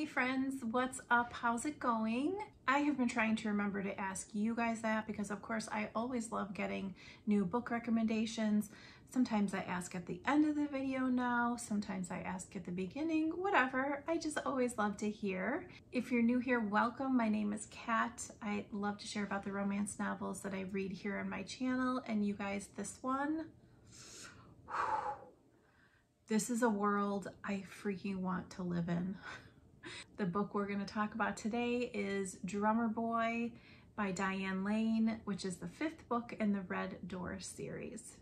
Hey friends, what's up? How's it going? I have been trying to remember to ask you guys that because of course I always love getting new book recommendations. Sometimes I ask at the end of the video now, sometimes I ask at the beginning, whatever. I just always love to hear. If you're new here, welcome. My name is Kat. I love to share about the romance novels that I read here on my channel, and you guys, this one, this is a world I freaking want to live in. The book we're going to talk about today is Drummer Boy by Dyan Layne, which is the 5th book in the Red Door series.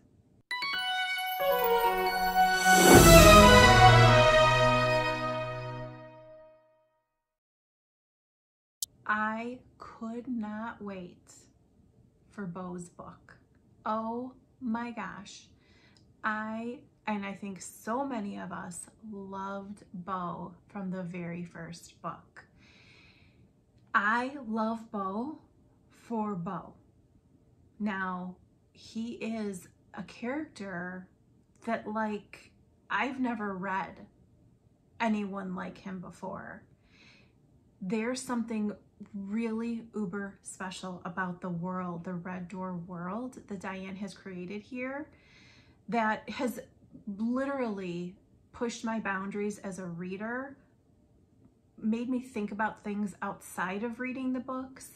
I could not wait for Beau's book. Oh my gosh. I think so many of us loved Beau from the very first book. I love Beau for Beau. Now, he is a character that, like, I've never read anyone like him before. There's something really uber special about the world, the Red Door world that Dyan has created here, that has literally pushed my boundaries as a reader, made me think about things outside of reading the books.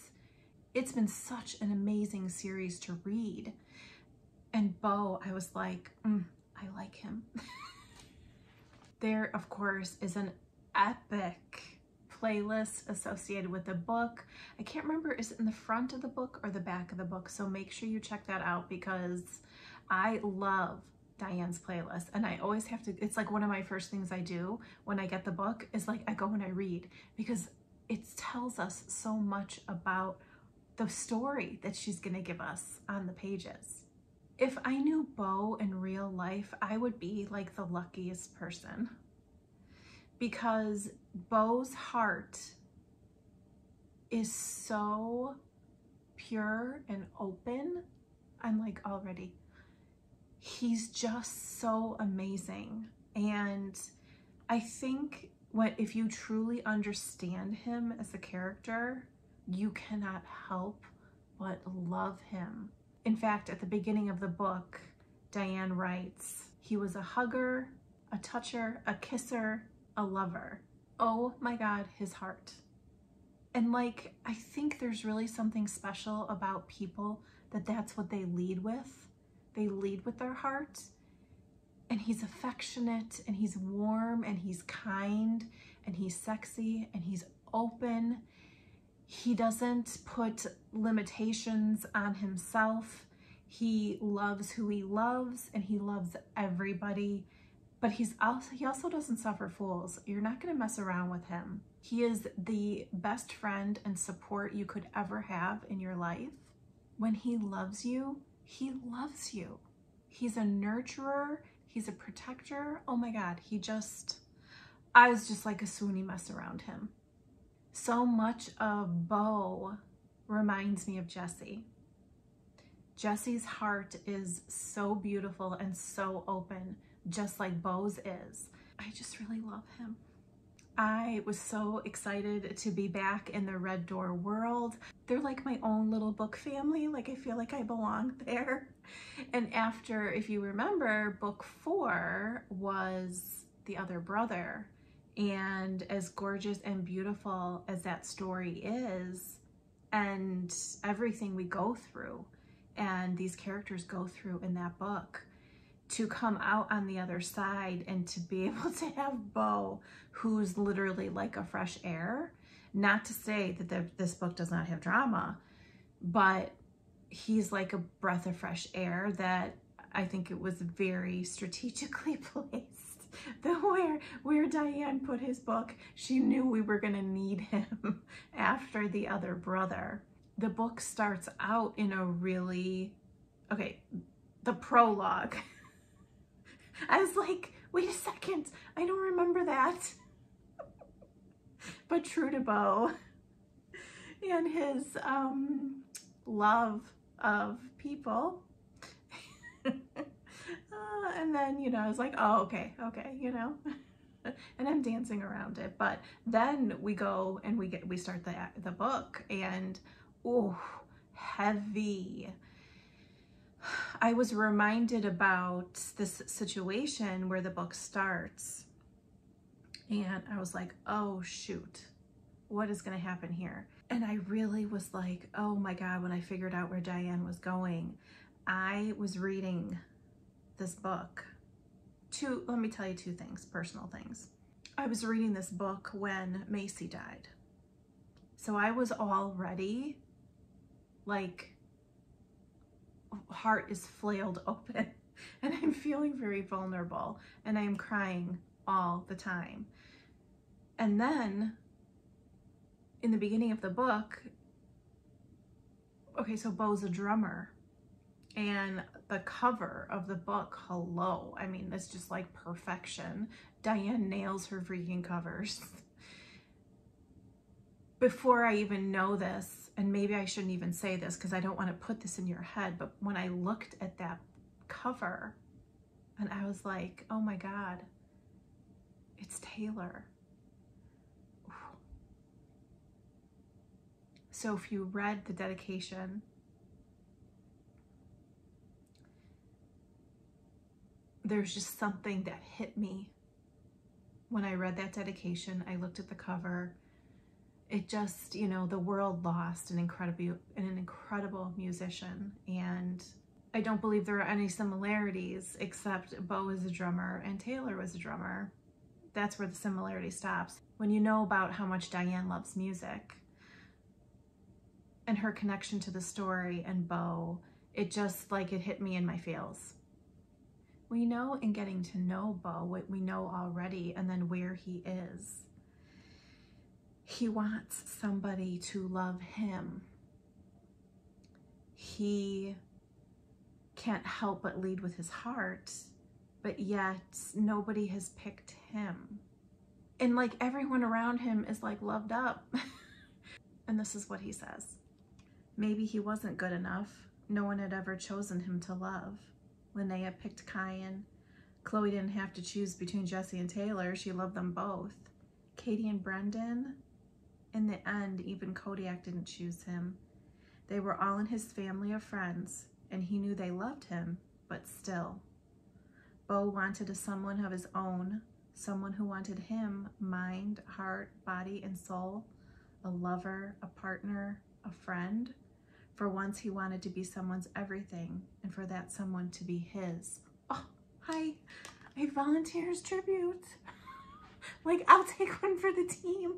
It's been such an amazing series to read. And Beau, I was like, I like him. There, of course, is an epic playlist associated with the book. I can't remember, is it in the front of the book or the back of the book? So make sure you check that out because I love Dyan's playlist, and I always have to, it's like one of my first things I do when I get the book is like I go and I read, because it tells us so much about the story that she's gonna give us on the pages. If I knew Beau in real life, I would be like the luckiest person, because Beau's heart is so pure and open. I'm like already, he's just so amazing. And I think if you truly understand him as a character, you cannot help but love him. In fact, at the beginning of the book, Dyan writes, he was a hugger, a toucher, a kisser, a lover. Oh my God, his heart. And like, I think there's really something special about people that's what they lead with. They lead with their heart, and he's affectionate, and he's warm, and he's kind, and he's sexy, and he's open. He doesn't put limitations on himself. He loves who he loves, and he loves everybody, but he also doesn't suffer fools. You're not going to mess around with him. He is the best friend and support you could ever have in your life. When he loves you, he loves you. He's a nurturer. He's a protector. Oh my God, I was just like a swoony mess around him. So much of Beau reminds me of Jessie. Jesse's heart is so beautiful and so open, just like Beau's is. I just really love him. I was so excited to be back in the Red Door world. They're like my own little book family. Like, I feel like I belong there. And after, if you remember, book 4 was The Other Brother. And as gorgeous and beautiful as that story is, and everything we go through and these characters go through in that book, to come out on the other side and to be able to have Beau, who's literally like a fresh air. Not to say that this book does not have drama, but he's like a breath of fresh air that I think it was very strategically placed. Where Dyan put his book, she knew we were going to need him after The Other Brother. The book starts out in a really, the prologue. I was like, wait a second, I don't remember that. But true to Beau and his love of people. And then, I was like, oh, okay, and I'm dancing around it. But then we go and we start the book, and oh, heavy. I was reminded about this situation where the book starts, and I was like, oh shoot, what is going to happen here? And I really was like, oh my God, when I figured out where Dyan was going. I was reading this book. Let me tell you two things, personal things. I was reading this book when Macy died. So I was already like, heart is flailed open, and I'm feeling very vulnerable, and I'm crying all the time. And then in the beginning of the book, okay, so Beau's a drummer, and the cover of the book, hello, I mean, it's just like perfection. Dyan nails her freaking covers. Before I even know this, and maybe I shouldn't even say this because I don't want to put this in your head, but when I looked at that cover, and I was like, oh my God, it's Taylor. So if you read the dedication, there's just something that hit me when I read that dedication. I looked at the cover. It just, you know, the world lost an incredible musician, and I don't believe there are any similarities except Beau is a drummer and Taylor was a drummer. That's where the similarity stops. When you know about how much Dyan loves music and her connection to the story and Beau, it just like it hit me in my feels. We know in getting to know Beau what we know already, and then where he is. He wants somebody to love him. He can't help but lead with his heart, but yet nobody has picked him. And like everyone around him is like loved up. And this is what he says. Maybe he wasn't good enough. No one had ever chosen him to love. Linnea picked Kyan. Chloe didn't have to choose between Jesse and Taylor. She loved them both. Katie and Brendan, in the end, even Kodiak didn't choose him. They were all in his family of friends, and he knew they loved him, but still. Beau wanted someone of his own, someone who wanted him, mind, heart, body, and soul, a lover, a partner, a friend. For once, he wanted to be someone's everything, and for that someone to be his. Oh, hi, a volunteer's tribute. Like, I'll take one for the team.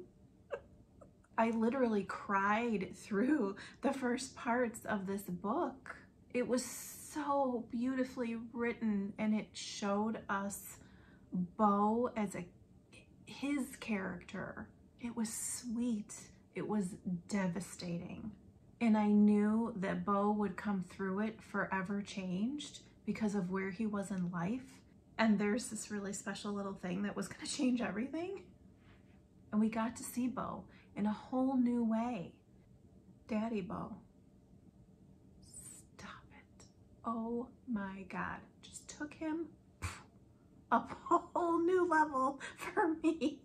I literally cried through the first parts of this book. It was so beautifully written, and it showed us Beau as his character. It was sweet. It was devastating. And I knew that Beau would come through it forever changed because of where he was in life. And there's this really special little thing that was going to change everything. And we got to see Beau in a whole new way. Daddy Beau. Stop it. Oh my God. Just took him up a whole new level for me.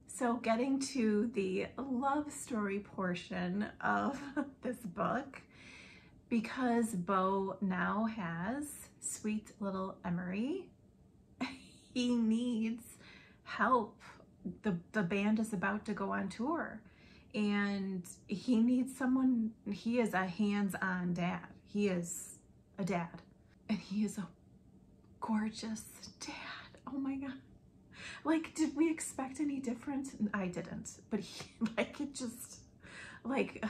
So getting to the love story portion of this book, because Beau now has sweet little Emery, he needs help. The band is about to go on tour, and he needs someone. He is a hands-on dad. He is a dad, and he is a gorgeous dad. Oh my God. Like, did we expect any different? I didn't, but he, like, it just, like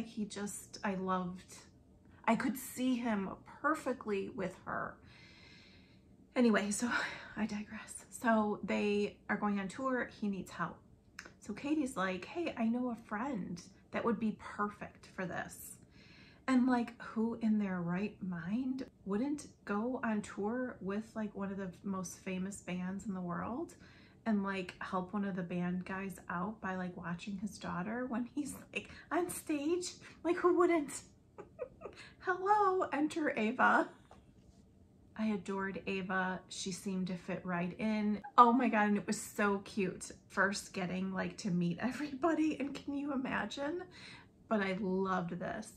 he just, I could see him perfectly with her. Anyway, so I digress. So they are going on tour. He needs help. So Katie's like, hey, I know a friend that would be perfect for this. And like, who in their right mind wouldn't go on tour with like one of the most famous bands in the world and like help one of the band guys out by like watching his daughter when he's like on stage? Like, who wouldn't? Hello, enter Ava. I adored Ava. She seemed to fit right in. Oh my God, and it was so cute. First getting like to meet everybody, and can you imagine? But I loved this.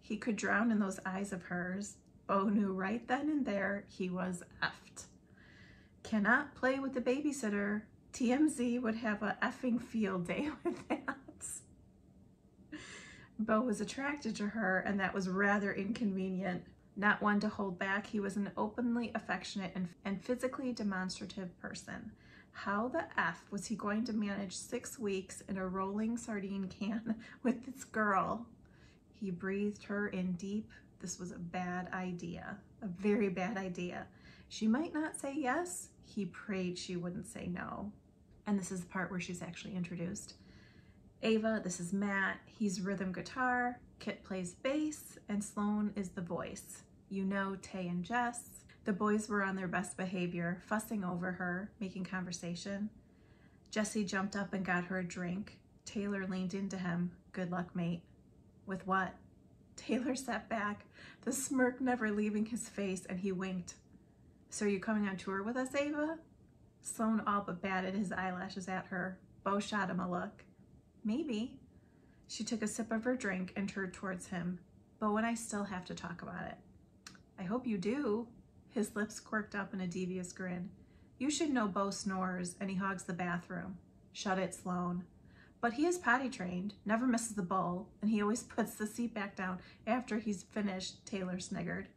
He could drown in those eyes of hers. Bo knew right then and there he was effed. Cannot play with the babysitter. TMZ would have a effing field day with that. Bo was attracted to her, and that was rather inconvenient. Not one to hold back, he was an openly affectionate and physically demonstrative person. How the F was he going to manage 6 weeks in a rolling sardine can with this girl? He breathed her in deep. This was a bad idea, a very bad idea. She might not say yes. He prayed she wouldn't say no. And this is the part where she's actually introduced. Ava, this is Matt. He's rhythm guitar. Kit plays bass, and Sloan is the voice. You know Tay and Jess. The boys were on their best behavior, fussing over her, making conversation. Jesse jumped up and got her a drink. Taylor leaned into him. Good luck, mate. With what? Taylor sat back, the smirk never leaving his face, and he winked. So are you coming on tour with us, Ava? Sloan all but batted his eyelashes at her. Bo shot him a look. Maybe. She took a sip of her drink and turned towards him. Bo and I still have to talk about it. I hope you do. His lips quirked up in a devious grin. You should know Bo snores and he hogs the bathroom. Shut it, Sloan. But he is potty trained, never misses the bowl, and he always puts the seat back down after he's finished, Taylor sniggered.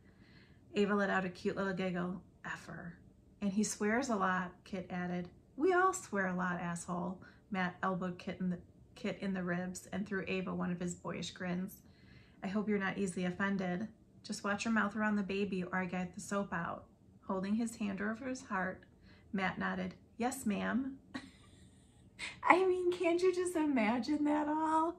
Ava let out a cute little giggle. Effer. And he swears a lot, Kit added. We all swear a lot, asshole. Matt elbowed Kit in the ribs and threw Ava one of his boyish grins. I hope you're not easily offended. Just watch your mouth around the baby or I get the soap out. Holding his hand over his heart, Matt nodded. Yes, ma'am. I mean, can't you just imagine that all?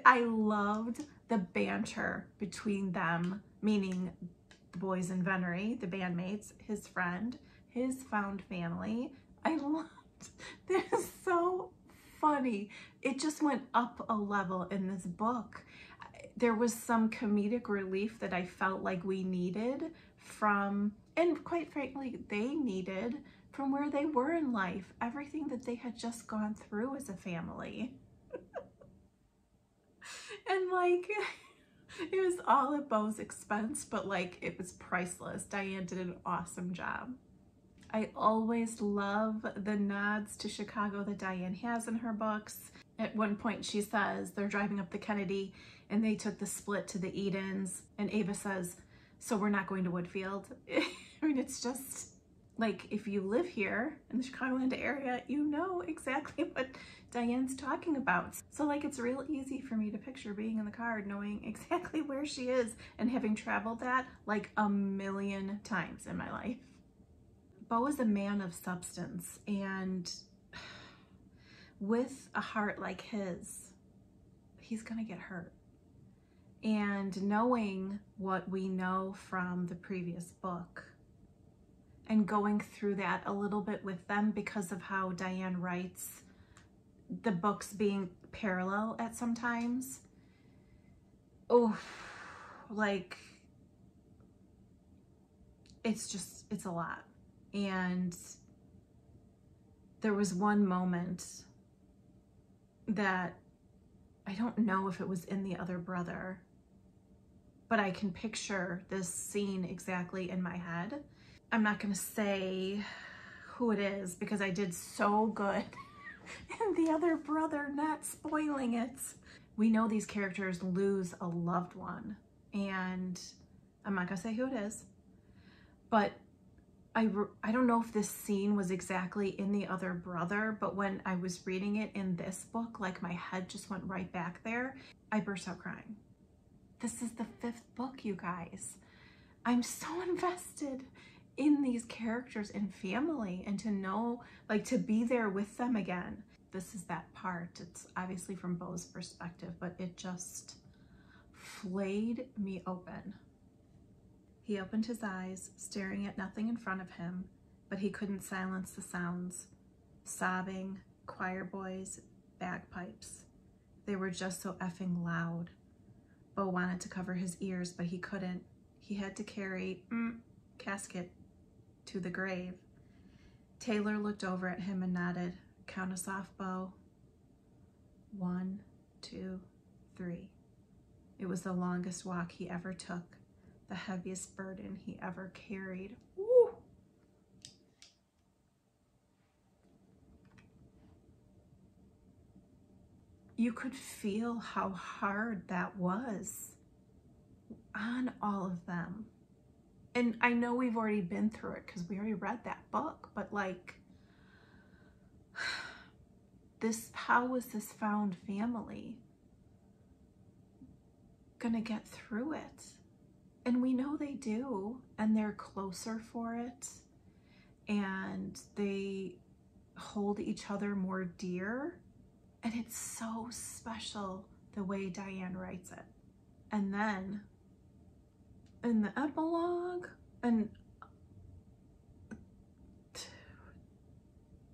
I loved the banter between them, meaning the boys in Venery, the bandmates, his friend, his found family. I loved this. Is so funny. It just went up a level in this book. There was some comedic relief that I felt like we needed from, and quite frankly, they needed from where they were in life, everything that they had just gone through as a family. And like, it was all at Bo's expense, but like, it was priceless. Dyan did an awesome job. I always love the nods to Chicago that Dyan has in her books. At one point she says they're driving up the Kennedy and they took the split to the Edens, and Ava says, so we're not going to Woodfield. I mean, it's just like, if you live here in the Chicagoland area, you know exactly what Dyan's talking about. So like, it's real easy for me to picture being in the car, knowing exactly where she is and having traveled that like a million times in my life. Bo is a man of substance, and with a heart like his, he's gonna get hurt. And knowing what we know from the previous book and going through that a little bit with them because of how Dyan writes, the books being parallel at some times, oh, like, it's a lot. And there was one moment that I don't know if it was in The Other Brother, but I can picture this scene exactly in my head. I'm not gonna say who it is because I did so good in The Other Brother, not spoiling it. We know these characters lose a loved one, and I'm not gonna say who it is, but I don't know if this scene was exactly in The Other Brother, but when I was reading it in this book, like my head just went right back there. I burst out crying. This is the 5th book, you guys. I'm so invested in these characters and family, and to know, like, to be there with them again. This is that part. It's obviously from Bo's perspective, but it just flayed me open. He opened his eyes, staring at nothing in front of him, but he couldn't silence the sounds. Sobbing, choir boys, bagpipes. They were just so effing loud. Bo wanted to cover his ears, but he couldn't. He had to carry casket to the grave. Taylor looked over at him and nodded. Count us off, Bo. 1, 2, 3. It was the longest walk he ever took, the heaviest burden he ever carried. Woo! You could feel how hard that was on all of them. And I know we've already been through it because we already read that book, but like, how was this found family gonna get through it? And we know they do, and they're closer for it, and they hold each other more dear. And it's so special the way Dyan writes it. And then in the epilogue, and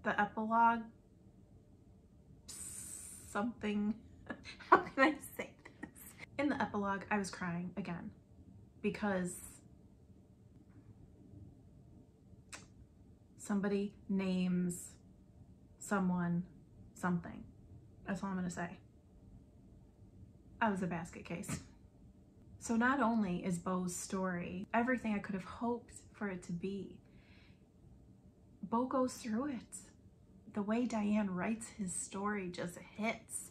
the epilogue, something, how can I say this? In the epilogue, I was crying again because somebody names someone something. That's all I'm gonna say. I was a basket case. So not only is Bo's story everything I could have hoped for it to be, Bo goes through it. The way Dyan writes his story just hits.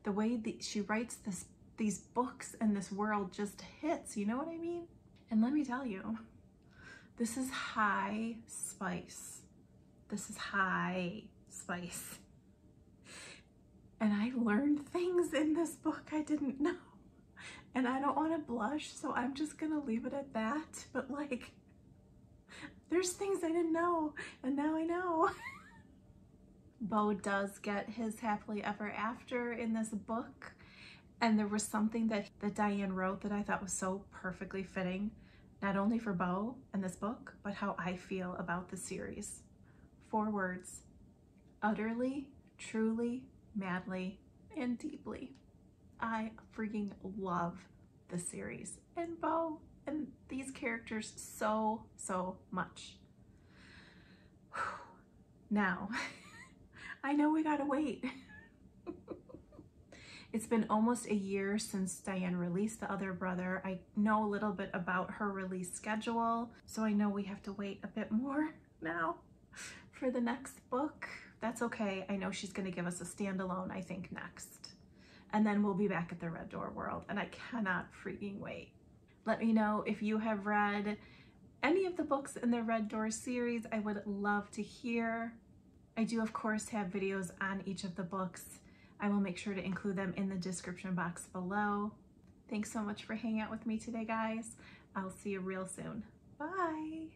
The way that she writes these books and this world just hits, you know what I mean? And let me tell you, this is high spice. This is high spice. And I learned things in this book I didn't know. And I don't want to blush, so I'm just gonna leave it at that. But like, there's things I didn't know, and now I know. Bo does get his happily ever after in this book. And there was something that Dyan wrote that I thought was so perfectly fitting, not only for Bo and this book, but how I feel about the series. 4 words: utterly, truly, madly, and deeply. I freaking love the series and Bo and these characters so much. Now, I know we gotta wait. It's been almost a year since Dyan released The Other Brother. I know a little bit about her release schedule, so I know we have to wait a bit more now for the next book. That's okay. I know she's gonna give us a standalone, I think, next. And then we'll be back at the Red Door world, and I cannot freaking wait. Let me know if you have read any of the books in the Red Door series. I would love to hear. I do, of course, have videos on each of the books. I will make sure to include them in the description box below. Thanks so much for hanging out with me today, guys. I'll see you real soon. Bye.